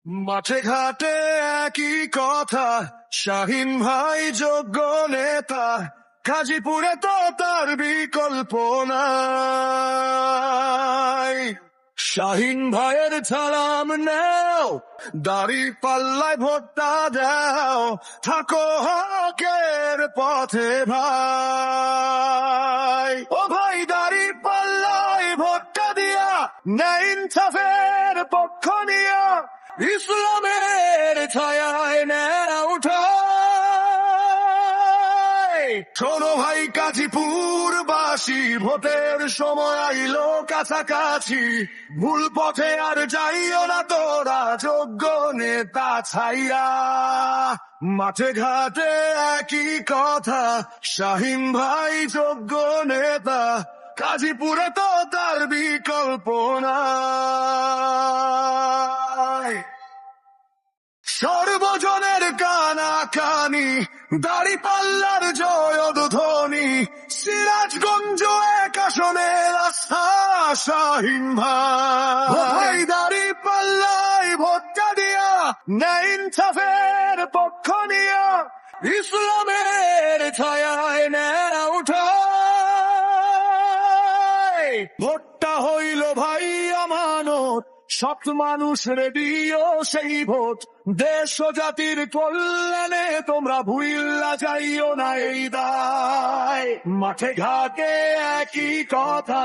মাঠে ঘাটে একই কথা, শাহিন ভাই যোগ্য নেতা, গাজীপুরে তো তার বিকল্প নাই। শাহিন ভাইয়ের সালাম নাও, দাড়ি পাল্লায় ভোটটা দাও, থাকো হকের পথে ভাই। ও ভাই, দাড়ি পাল্লায় ভোটটা দিয়া ন্যায় ইনসাফের পক্ষ নিয়া ইসলামের ছায়ায় নেয়া উঠায়। শোনো ভাই গাজীপুর বাসী, ভোটের সময় আইলো কাছাকাছি, ভুল পথে আর যাইও না তোরা যোগ্য নেতা ছাইরা। মাঠে ঘাটে একই কথা, শাহিন ভাই যোগ্য নেতা, গাজীপুরে তো তার বিকল্প নাই। সর্বজনের কানাকানি, দাড়ি পাল্লার জয়ধ্বনি, সিরাজগঞ্জ এক আসনের আস্থা শাহিন ভাই। দাড়ি পাল্লায় ভোটটা দিয়া ন্যায় ইনসাফের পক্ষ নিয়া ইসলামের ছায়ায় নেয়া উঠায়। ভোটটা হইল ভাই আমানত, সব মানুষ রেডিও সেই ভোট, দেশ ও জাতির কল্যাণে তোমরা ভুইল্লা যাইও না এই দায়। মাঠে ঘাটে একই কথা,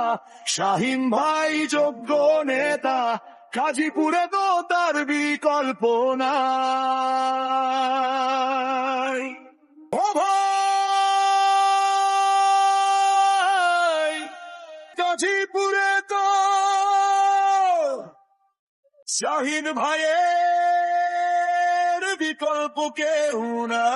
শাহিন ভাই যোগ্য নেতা, গাজীপুরে তো তার বিকল্প নাই। ও ভাই, গাজীপুরে তো শাহিন ভাইয়ের বিকল্প কেউ না।